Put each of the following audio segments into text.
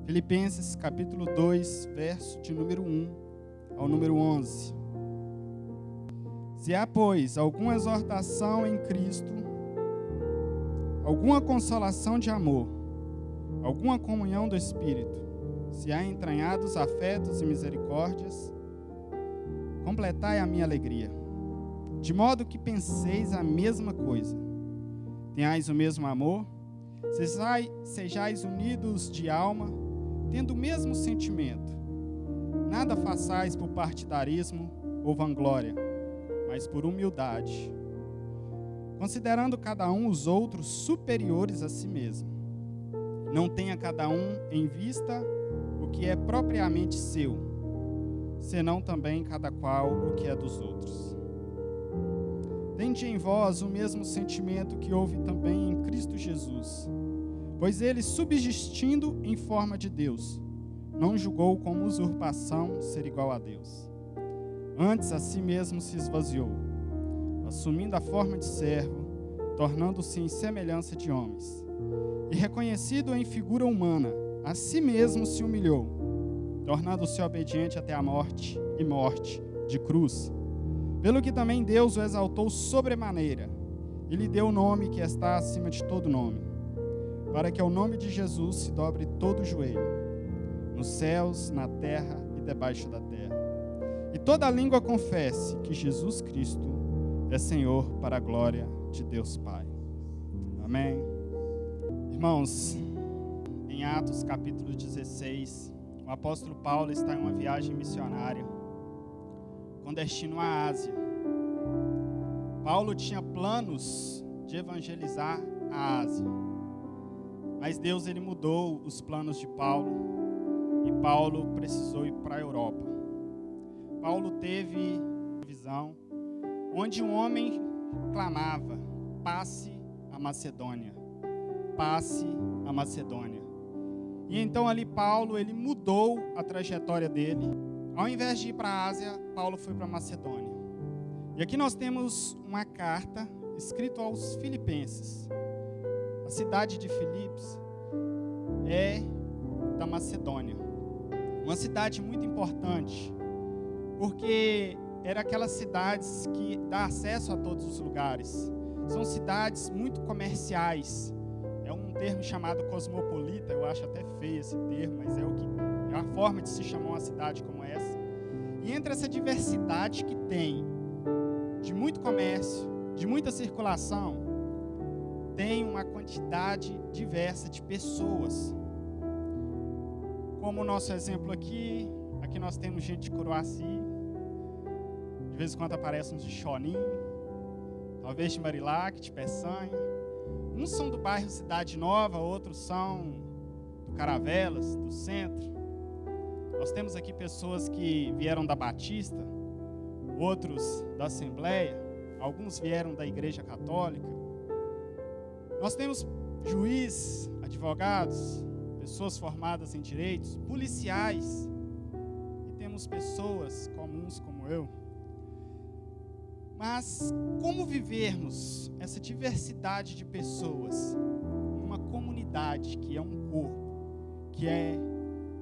Filipenses capítulo 2, verso de número 1 ao número 11. Se há, pois, alguma exortação em Cristo, alguma consolação de amor, alguma comunhão do Espírito, se há entranhados afetos e misericórdias, completai a minha alegria, de modo que penseis a mesma coisa, tenhais o mesmo amor, sejais unidos de alma, tendo o mesmo sentimento. Nada façais por partidarismo ou vanglória, mas por humildade, considerando cada um os outros superiores a si mesmo. Não tenha cada um em vista o que é propriamente seu, senão também cada qual o que é dos outros. Tende em vós o mesmo sentimento que houve também em Cristo Jesus, pois ele, subsistindo em forma de Deus, não julgou como usurpação ser igual a Deus. Antes a si mesmo se esvaziou, assumindo a forma de servo, tornando-se em semelhança de homens. E reconhecido em figura humana, a si mesmo se humilhou, tornando-se obediente até a morte, e morte de cruz. Pelo que também Deus o exaltou sobremaneira, e lhe deu o nome que está acima de todo nome, para que ao nome de Jesus se dobre todo o joelho, nos céus, na terra e debaixo da terra, e toda língua confesse que Jesus Cristo é Senhor, para a glória de Deus Pai. Amém. Irmãos, em Atos capítulo 16, o apóstolo Paulo está em uma viagem missionária com destino à Ásia. Paulo tinha planos de evangelizar a Ásia, mas Deus ele mudou os planos de Paulo e Paulo precisou ir para a Europa. Paulo teve uma visão onde um homem clamava: passe a Macedônia, passe a Macedônia. E então ali Paulo, ele mudou a trajetória dele. Ao invés de ir para a Ásia, Paulo foi para a Macedônia. E aqui nós temos uma carta escrita aos Filipenses. A cidade de Filipos é da Macedônia. Uma cidade muito importante, porque era aquelas cidades que dá acesso a todos os lugares. São cidades muito comerciais. É um termo chamado cosmopolita, eu acho até feio esse termo, mas é a forma de se chamar uma cidade como essa. E entre essa diversidade que tem, de muito comércio, de muita circulação, tem uma quantidade diversa de pessoas. Como o nosso exemplo aqui nós temos gente de Curuaci, de vez em quando aparecem uns de Choninho, talvez de Marilac, de Peçanha. Uns são do bairro Cidade Nova, outros são do Caravelas, do centro. Nós temos aqui pessoas que vieram da Batista, outros da Assembleia, alguns vieram da Igreja Católica. Nós temos juiz, advogados, pessoas formadas em direitos, policiais, e temos pessoas comuns como eu. Mas como vivermos essa diversidade de pessoas numa comunidade que é um corpo, que é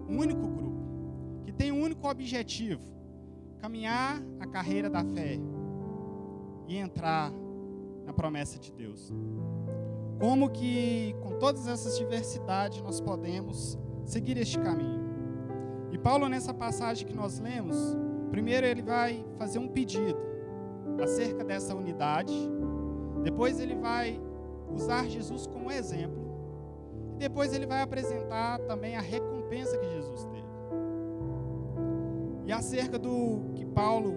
um único grupo, que tem um único objetivo: caminhar a carreira da fé e entrar na promessa de Deus? Como que com todas essas diversidades nós podemos seguir este caminho? E Paulo, nessa passagem que nós lemos, primeiro ele vai fazer um pedido acerca dessa unidade, depois ele vai usar Jesus como exemplo, e depois ele vai apresentar também a recompensa que Jesus teve. E acerca do que Paulo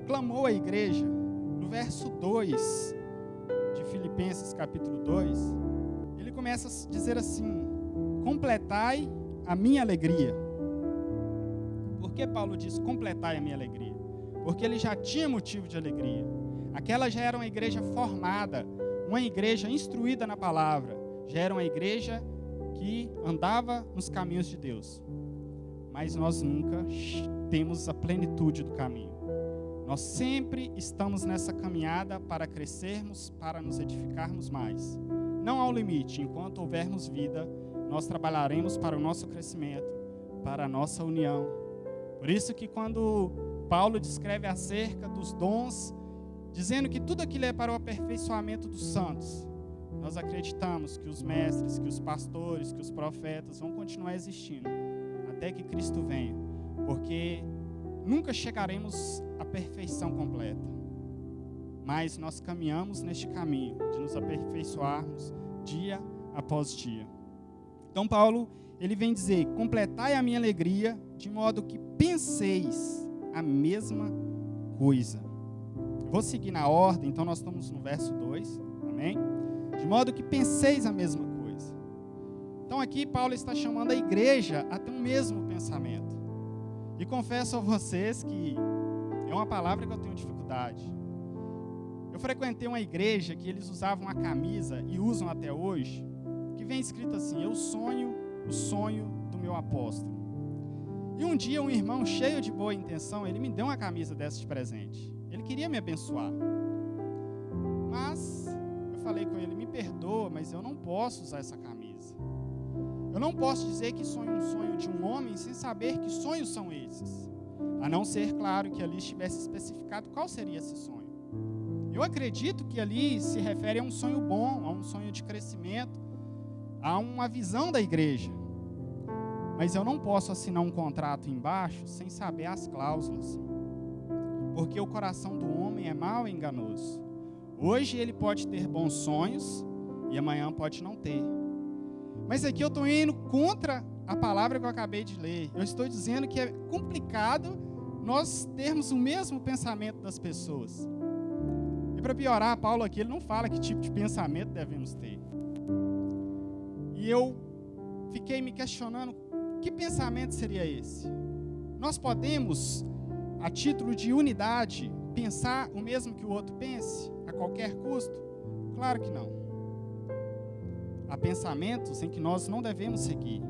clamou à igreja, no verso 2 de Filipenses capítulo 2, ele começa a dizer assim: completai a minha alegria. Por que Paulo diz completai a minha alegria? Porque ele já tinha motivo de alegria. Aquela já era uma igreja formada, uma igreja instruída na palavra, já era uma igreja que andava nos caminhos de Deus. Mas nós nunca temos a plenitude do caminho. Nós sempre estamos nessa caminhada para crescermos, para nos edificarmos mais. Não há um limite. Enquanto houvermos vida, nós trabalharemos para o nosso crescimento, para a nossa união. Por isso que quando Paulo descreve acerca dos dons, dizendo que tudo aquilo é para o aperfeiçoamento dos santos, nós acreditamos que os mestres, que os pastores, que os profetas vão continuar existindo até que Cristo venha, porque nunca chegaremos à perfeição completa, mas nós caminhamos neste caminho de nos aperfeiçoarmos dia após dia. Então Paulo, ele vem dizer: completai a minha alegria, de modo que penseis a mesma coisa. Eu vou seguir na ordem, então nós estamos no verso 2, amém? De modo que penseis a mesma coisa. Então aqui Paulo está chamando a igreja a ter um mesmo pensamento. E confesso a vocês que é uma palavra que eu tenho dificuldade. Eu frequentei uma igreja que eles usavam a camisa, e usam até hoje, que vem escrito assim: eu sonho o sonho do meu apóstolo. E um dia um irmão cheio de boa intenção, ele me deu uma camisa dessa de presente. Ele queria me abençoar. Mas eu falei com ele: me perdoa, mas eu não posso usar essa camisa. Eu não posso dizer que sonho um sonho de um homem sem saber que sonhos são esses. A não ser, claro, que ali estivesse especificado qual seria esse sonho. Eu acredito que ali se refere a um sonho bom, a um sonho de crescimento, a uma visão da igreja. Mas eu não posso assinar um contrato embaixo sem saber as cláusulas. Porque o coração do homem é mau e enganoso. Hoje ele pode ter bons sonhos e amanhã pode não ter. Mas aqui eu estou indo contra a palavra que eu acabei de ler. Eu estou dizendo que é complicado nós termos o mesmo pensamento das pessoas. E para piorar, Paulo aqui ele não fala que tipo de pensamento devemos ter. E eu fiquei me questionando, que pensamento seria esse? Nós podemos, a título de unidade, pensar o mesmo que o outro pense, a qualquer custo? Claro que não. Há pensamentos em que nós não devemos seguir.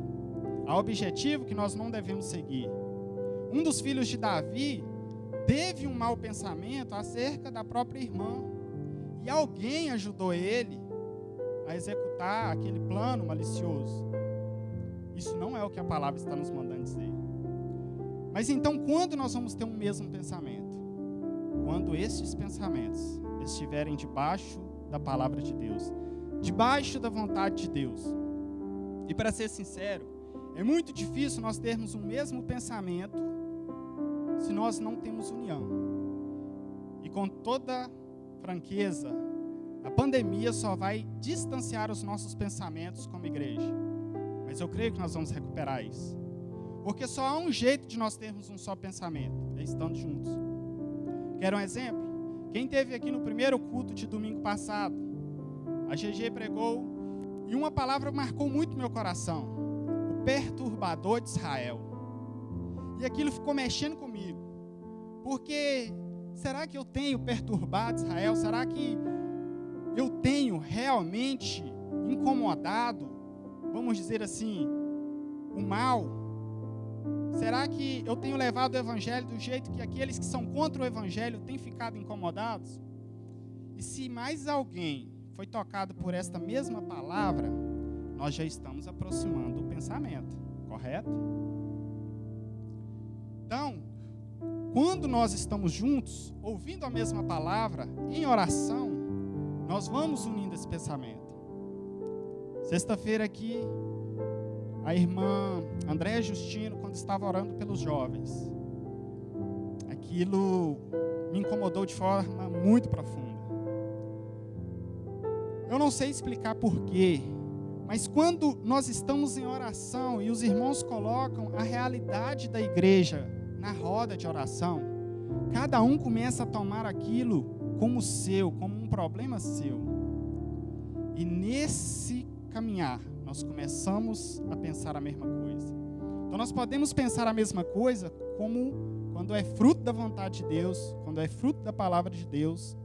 Há objetivo que nós não devemos seguir. Um dos filhos de Davi teve um mau pensamento acerca da própria irmã. E alguém ajudou ele a executar aquele plano malicioso. Isso não é o que a palavra está nos mandando dizer. Mas então, quando nós vamos ter um mesmo pensamento? Quando esses pensamentos estiverem debaixo da palavra de Deus, debaixo da vontade de Deus. E para ser sincero, é muito difícil nós termos o mesmo pensamento se nós não temos união. E com toda franqueza, a pandemia só vai distanciar os nossos pensamentos como igreja. Mas eu creio que nós vamos recuperar isso. Porque só há um jeito de nós termos um só pensamento, é estando juntos. Quer um exemplo? Quem esteve aqui no primeiro culto de domingo passado, a GG pregou, e uma palavra marcou muito meu coração: o perturbador de Israel. E aquilo ficou mexendo comigo. Porque, será que eu tenho perturbado Israel? Será que eu tenho realmente incomodado, vamos dizer assim, o mal? Será que eu tenho levado o evangelho do jeito que aqueles que são contra o evangelho têm ficado incomodados? E se mais alguém foi tocado por esta mesma palavra, nós já estamos aproximando o pensamento, correto? Então, quando nós estamos juntos, ouvindo a mesma palavra, em oração, nós vamos unindo esse pensamento. Sexta-feira aqui, a irmã Andréa Justino, quando estava orando pelos jovens, aquilo me incomodou de forma muito profunda. Eu não sei explicar porquê, mas quando nós estamos em oração e os irmãos colocam a realidade da igreja na roda de oração, cada um começa a tomar aquilo como seu, como um problema seu. E nesse caminhar, nós começamos a pensar a mesma coisa. Então nós podemos pensar a mesma coisa como quando é fruto da vontade de Deus, quando é fruto da palavra de Deus,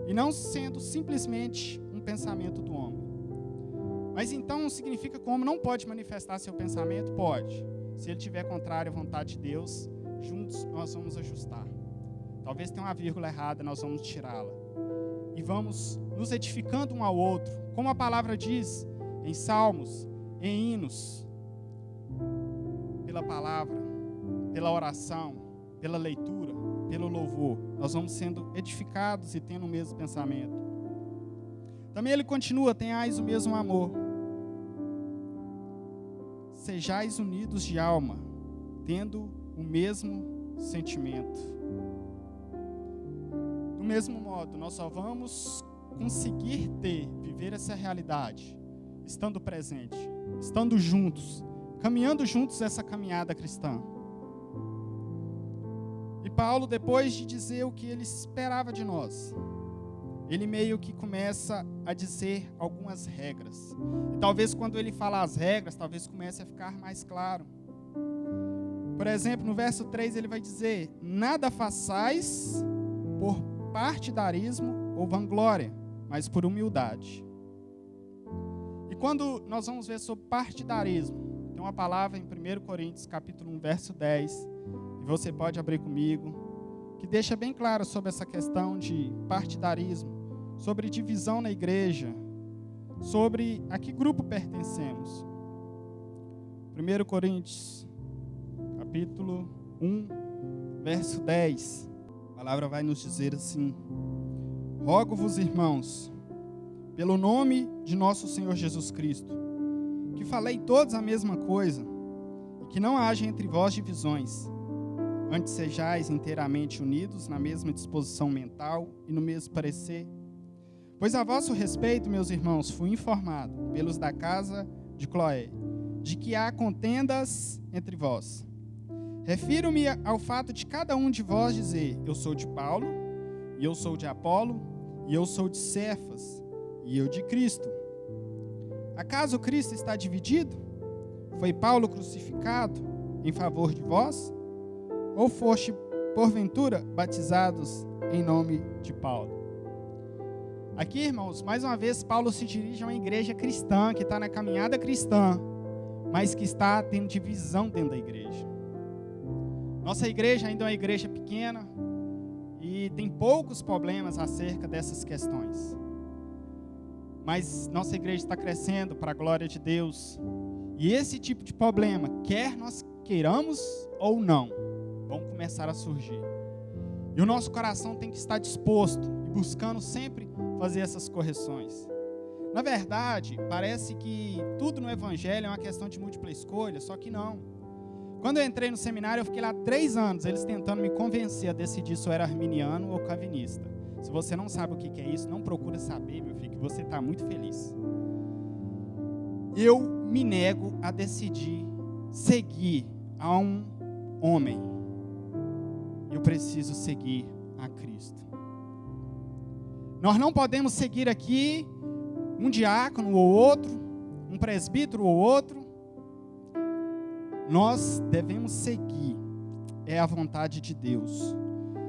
e não sendo simplesmente um pensamento do homem. Mas então significa que o homem não pode manifestar seu pensamento? Pode. Se ele tiver contrário à vontade de Deus, juntos nós vamos ajustar. Talvez tenha uma vírgula errada, nós vamos tirá-la. E vamos nos edificando um ao outro. Como a palavra diz em Salmos, em hinos, pela palavra, pela oração, pela leitura, pelo louvor, nós vamos sendo edificados e tendo o mesmo pensamento. Também ele continua: tenhais o mesmo amor, sejais unidos de alma, tendo o mesmo sentimento. Do mesmo modo, nós só vamos conseguir viver essa realidade, estando presente, estando juntos, caminhando juntos essa caminhada cristã. E Paulo, depois de dizer o que ele esperava de nós, ele meio que começa a dizer algumas regras. E talvez quando ele falar as regras, talvez comece a ficar mais claro. Por exemplo, no verso 3 ele vai dizer: nada façais por partidarismo ou vanglória, mas por humildade. E quando nós vamos ver sobre partidarismo, tem uma palavra em 1 Coríntios capítulo 1, verso 10, e você pode abrir comigo, que deixa bem claro sobre essa questão de partidarismo, sobre divisão na igreja, sobre a que grupo pertencemos. 1 Coríntios capítulo 1, verso 10, a palavra vai nos dizer assim: rogo-vos, irmãos, pelo nome de nosso Senhor Jesus Cristo, que falei todos a mesma coisa, e que não haja entre vós divisões, antes sejais inteiramente unidos na mesma disposição mental e no mesmo parecer. Pois a vosso respeito, meus irmãos, fui informado pelos da casa de Cloé, de que há contendas entre vós. Refiro-me ao fato de cada um de vós dizer: eu sou de Paulo, e eu sou de Apolo, e eu sou de Cefas, e eu de Cristo. Acaso Cristo está dividido? Foi Paulo crucificado em favor de vós? Ou foste, porventura, batizados em nome de Paulo? Aqui, irmãos, mais uma vez, Paulo se dirige a uma igreja cristã, que está na caminhada cristã, mas que está tendo divisão dentro da igreja. Nossa igreja ainda é uma igreja pequena e tem poucos problemas acerca dessas questões. Mas nossa igreja está crescendo para a glória de Deus. E esse tipo de problema, quer nós queiramos ou não, vão começar a surgir. E o nosso coração tem que estar disposto e buscando sempre fazer essas correções. Na verdade, parece que tudo no evangelho é uma questão de múltipla escolha, só que não. Quando eu entrei no seminário, eu fiquei lá 3 anos, eles tentando me convencer a decidir se eu era arminiano ou calvinista. Se você não sabe o que é isso, não procura saber, meu filho, que você está muito feliz. Eu me nego a decidir seguir a um homem. Eu preciso seguir a Cristo. Nós não podemos seguir aqui um diácono ou outro, um presbítero ou outro. Nós devemos seguir a vontade de Deus.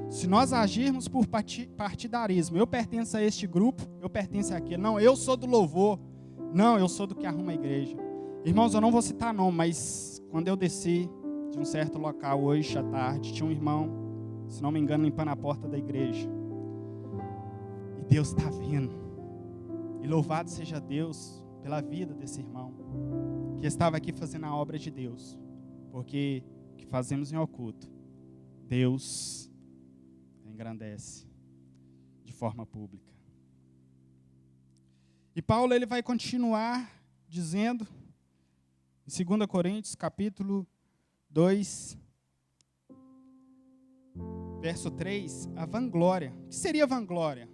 Se nós agirmos por partidarismo, eu pertenço a este grupo, eu pertenço àquele, não, eu sou do louvor, não, eu sou do que arruma a igreja. Irmãos, eu não vou citar nome, mas quando eu desci de um certo local hoje à tarde, tinha um irmão, se não me engano, limpando a porta da igreja. E Deus está vendo. E louvado seja Deus pela vida desse irmão, que estava aqui fazendo a obra de Deus. Porque o que fazemos em oculto, Deus engrandece de forma pública. E Paulo ele vai continuar dizendo, em 2 Coríntios, capítulo 2, verso 3, a vanglória. O que seria vanglória?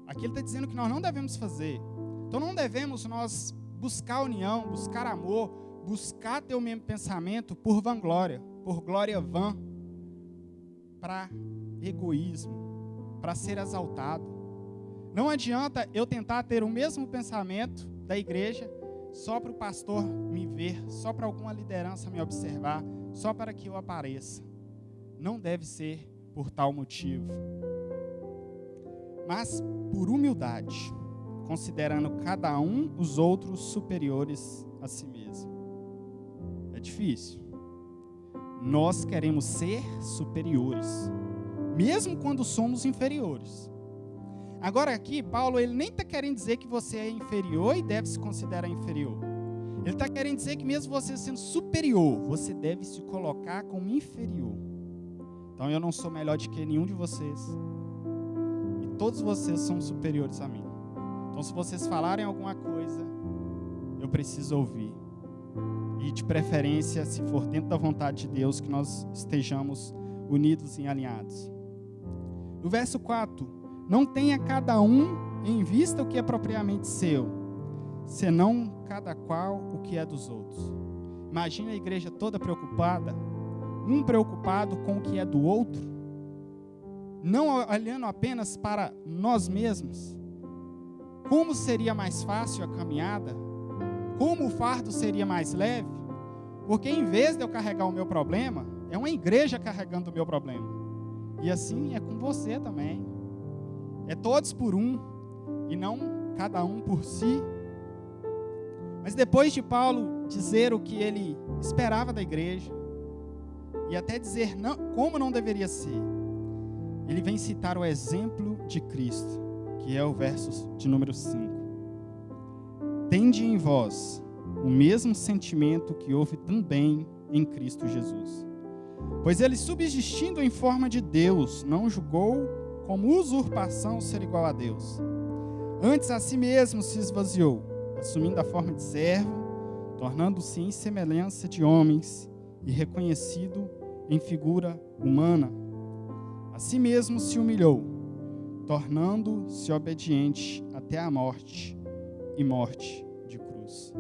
Aqui ele está dizendo que nós não devemos fazer. Então não devemos nós buscar união, buscar amor, buscar ter o mesmo pensamento por vanglória, por glória vã, para egoísmo, para ser exaltado. Não adianta eu tentar ter o mesmo pensamento da igreja só para o pastor me ver, só para alguma liderança me observar, só para que eu apareça. Não deve ser por tal motivo, mas por humildade, considerando cada um os outros superiores a si mesmo. É difícil. Nós queremos ser superiores, mesmo quando somos inferiores. Agora aqui, Paulo, ele nem está querendo dizer que você é inferior e deve se considerar inferior. Ele está querendo dizer que mesmo você sendo superior, você deve se colocar como inferior. Então eu não sou melhor do que nenhum de vocês. E todos vocês são superiores a mim. Então se vocês falarem alguma coisa, eu preciso ouvir. E de preferência, se for dentro da vontade de Deus, que nós estejamos unidos e alinhados. No verso 4, não tenha cada um em vista o que é propriamente seu, senão cada qual o que é dos outros. Imagina a igreja toda preocupada, um preocupado com o que é do outro, não olhando apenas para nós mesmos. Como seria mais fácil a caminhada? Como o fardo seria mais leve? Porque em vez de eu carregar o meu problema, é uma igreja carregando o meu problema. E assim é com você também. É todos por um, e não cada um por si. Mas depois de Paulo dizer o que ele esperava da igreja, e até dizer como não deveria ser, ele vem citar o exemplo de Cristo, que é o verso de número 5. Tende em vós o mesmo sentimento que houve também em Cristo Jesus. Pois ele, subsistindo em forma de Deus, não julgou como usurpação ser igual a Deus. Antes a si mesmo se esvaziou, assumindo a forma de servo, tornando-se em semelhança de homens e reconhecido em figura humana. A si mesmo se humilhou, tornando-se obediente até a morte e morte de cruz.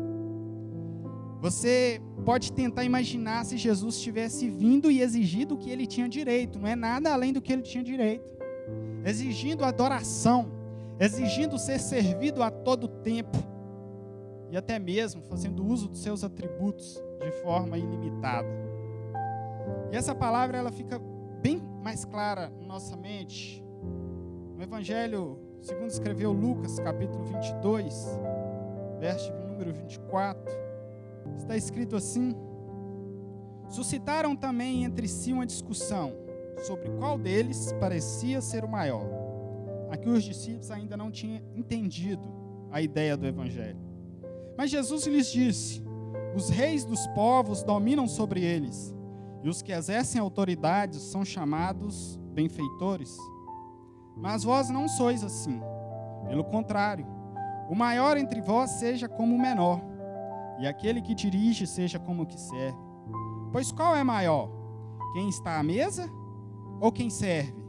Você pode tentar imaginar se Jesus tivesse vindo e exigido o que ele tinha direito. Não é nada além do que ele tinha direito. Exigindo adoração, exigindo ser servido a todo tempo e até mesmo fazendo uso dos seus atributos de forma ilimitada. E essa palavra ela fica bem mais clara na nossa mente. No Evangelho, segundo escreveu Lucas, capítulo 22, verso número 24, está escrito assim: suscitaram também entre si uma discussão sobre qual deles parecia ser o maior. Aqui os discípulos ainda não tinham entendido a ideia do Evangelho. Mas Jesus lhes disse: os reis dos povos dominam sobre eles, e os que exercem autoridade são chamados benfeitores. Mas vós não sois assim. Pelo contrário, o maior entre vós seja como o menor, e aquele que dirige seja como o que serve. Pois qual é maior? Quem está à mesa ou quem serve?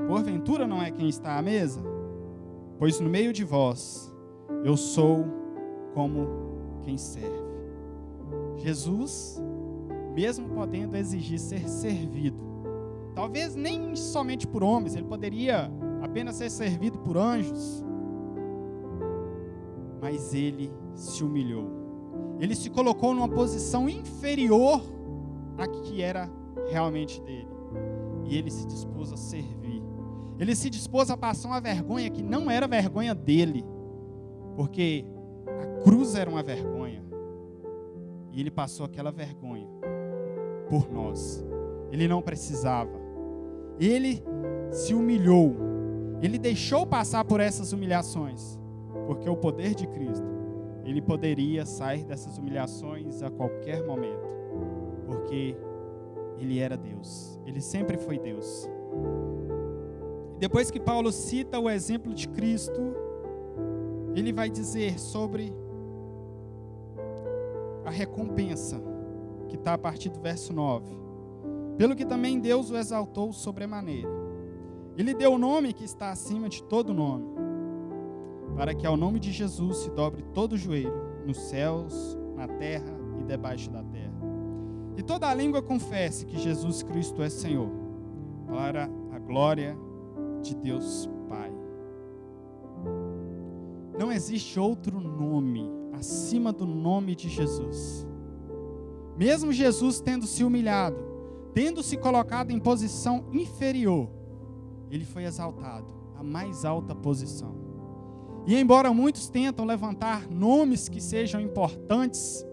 Porventura não é quem está à mesa? Pois no meio de vós eu sou como quem serve. Jesus, mesmo podendo exigir ser servido, talvez nem somente por homens, ele poderia apenas ser servido por anjos, mas ele se humilhou. Ele se colocou numa posição inferior à que era realmente dele. E ele se dispôs a servir. Ele se dispôs a passar uma vergonha que não era vergonha dele, porque a cruz era uma vergonha. E ele passou aquela vergonha por nós. Ele não precisava. Ele se humilhou. Ele deixou passar por essas humilhações, porque o poder de Cristo, ele poderia sair dessas humilhações a qualquer momento, porque ele era Deus, ele sempre foi Deus. Depois que Paulo cita o exemplo de Cristo, ele vai dizer sobre a recompensa, que está a partir do verso 9. Pelo que também Deus o exaltou sobremaneira. Ele deu o nome que está acima de todo nome, para que ao nome de Jesus se dobre todo o joelho, nos céus, na terra e debaixo da terra. E toda a língua confesse que Jesus Cristo é Senhor, para a glória de Deus Pai. Não existe outro nome acima do nome de Jesus. Mesmo Jesus tendo se humilhado, tendo se colocado em posição inferior, ele foi exaltado, a mais alta posição. E embora muitos tentam levantar nomes que sejam importantes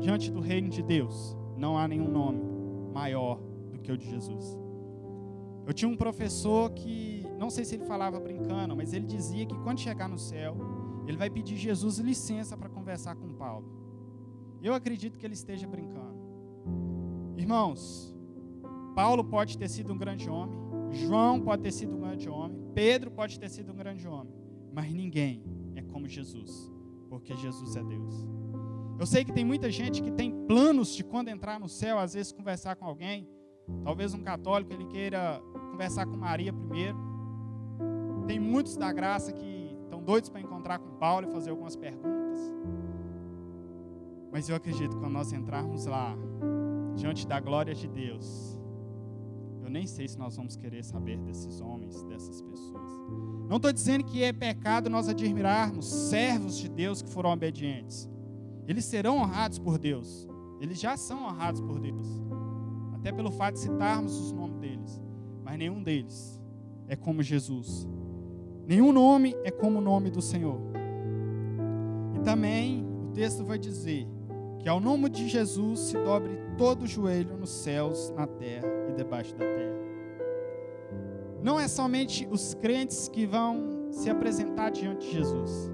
diante do reino de Deus, não há nenhum nome maior do que o de Jesus. Eu tinha um professor que, não sei se ele falava brincando, mas ele dizia que quando chegar no céu, ele vai pedir Jesus licença para conversar com Paulo. Eu acredito que ele esteja brincando. Irmãos, Paulo pode ter sido um grande homem, João pode ter sido um grande homem, Pedro pode ter sido um grande homem, mas ninguém é como Jesus, porque Jesus é Deus. Eu sei que tem muita gente que tem planos de quando entrar no céu, às vezes conversar com alguém, talvez um católico, ele queira conversar com Maria primeiro. Tem muitos da graça que estão doidos para encontrar com Paulo e fazer algumas perguntas. Mas eu acredito que quando nós entrarmos lá, diante da glória de Deus, eu nem sei se nós vamos querer saber desses homens, dessas pessoas. Não estou dizendo que é pecado nós admirarmos servos de Deus que foram obedientes. Eles serão honrados por Deus. Eles já são honrados por Deus. Até pelo fato de citarmos os nomes deles. Mas nenhum deles é como Jesus. Nenhum nome é como o nome do Senhor. E também o texto vai dizer que ao nome de Jesus se dobre todo o joelho nos céus, na terra e debaixo da terra. Não é somente os crentes que vão se apresentar diante de Jesus.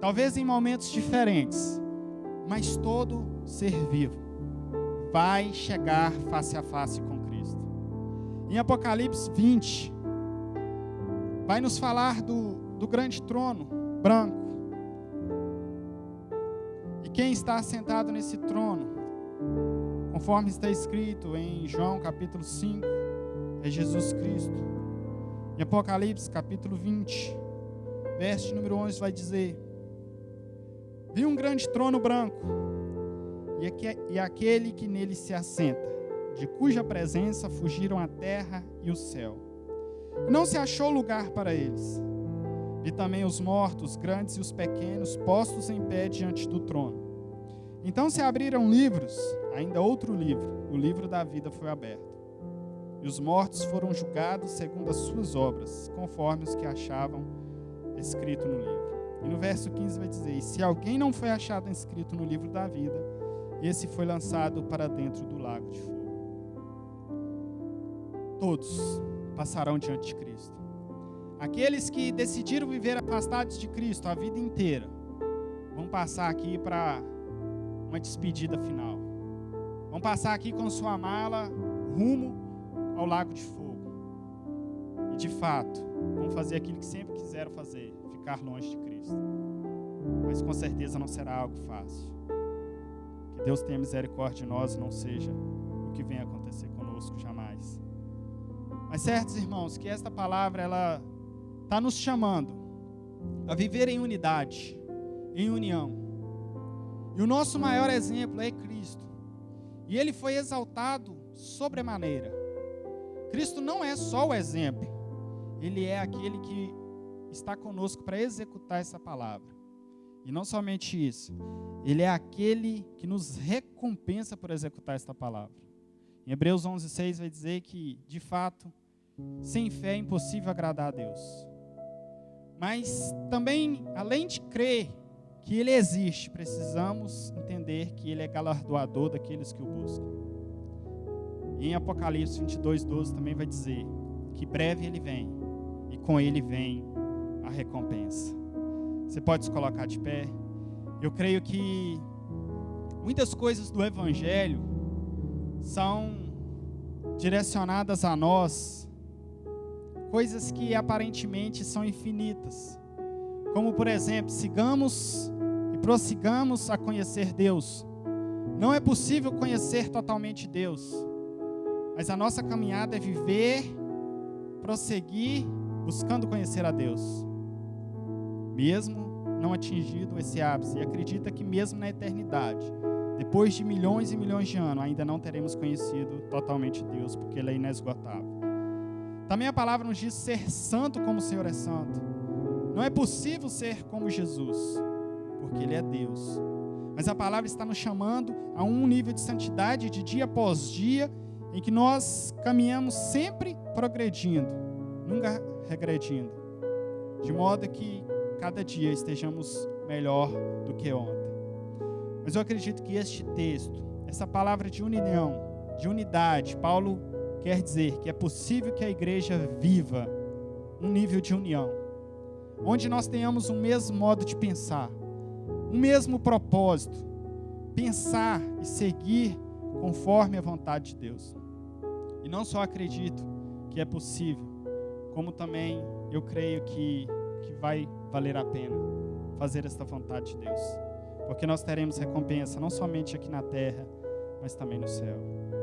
Talvez em momentos diferentes, mas todo ser vivo vai chegar face a face com Cristo. Em Apocalipse 20, vai nos falar do grande trono branco. E quem está sentado nesse trono, conforme está escrito em João capítulo 5, é Jesus Cristo. Em Apocalipse capítulo 20, verso número 11 vai dizer: vi um grande trono branco, e aquele que nele se assenta, de cuja presença fugiram a terra e o céu. Não se achou lugar para eles. Vi também os mortos, grandes e os pequenos, postos em pé diante do trono. Então se abriram livros, ainda outro livro, o livro da vida foi aberto. E os mortos foram julgados segundo as suas obras, conforme os que achavam escrito no livro. E no verso 15 vai dizer: e se alguém não foi achado inscrito no livro da vida, esse foi lançado para dentro do lago de fogo. Todos passarão diante de Cristo. Aqueles que decidiram viver afastados de Cristo a vida inteira, vão passar aqui para uma despedida final. Vão passar aqui com sua mala rumo ao lago de fogo. E de fato, vão fazer aquilo que sempre quiseram fazer, ficar longe de Cristo. Mas com certeza não será algo fácil. Que Deus tenha misericórdia de nós e não seja o que venha acontecer conosco jamais. Mas certos irmãos, que esta palavra ela está nos chamando a viver em unidade, em união. E o nosso maior exemplo é Cristo. E Ele foi exaltado sobremaneira. Cristo não é só o exemplo, Ele é aquele que está conosco para executar essa palavra. E não somente isso, Ele é aquele que nos recompensa por executar esta palavra. Em Hebreus 11:6 vai dizer que, de fato, sem fé é impossível agradar a Deus. Mas também, além de crer que Ele existe, precisamos entender que Ele é galardoador daqueles que o buscam. E em Apocalipse 22:12 também vai dizer que breve Ele vem, e com Ele vem a recompensa. Você pode se colocar de pé. Eu creio que muitas coisas do Evangelho são direcionadas a nós, coisas que aparentemente são infinitas. Como, por exemplo, sigamos e prossigamos a conhecer Deus. Não é possível conhecer totalmente Deus, mas a nossa caminhada é viver, prosseguir, buscando conhecer a Deus. Mesmo não atingido esse ápice, e acredita que mesmo na eternidade, depois de milhões e milhões de anos, ainda não teremos conhecido totalmente Deus, porque Ele é inesgotável. Também a palavra nos diz ser santo como o Senhor é santo. Não é possível ser como Jesus, porque Ele é Deus. Mas a palavra está nos chamando a um nível de santidade de dia após dia, em que nós caminhamos sempre progredindo, nunca regredindo, de modo que cada dia estejamos melhor do que ontem. Mas eu acredito que este texto, essa palavra de união, de unidade, Paulo quer dizer que é possível que a igreja viva um nível de união, onde nós tenhamos o mesmo modo de pensar, o mesmo propósito, pensar e seguir conforme a vontade de Deus. E não só acredito que é possível, como também eu creio que vai valer a pena fazer esta vontade de Deus. Porque nós teremos recompensa não somente aqui na terra, mas também no céu.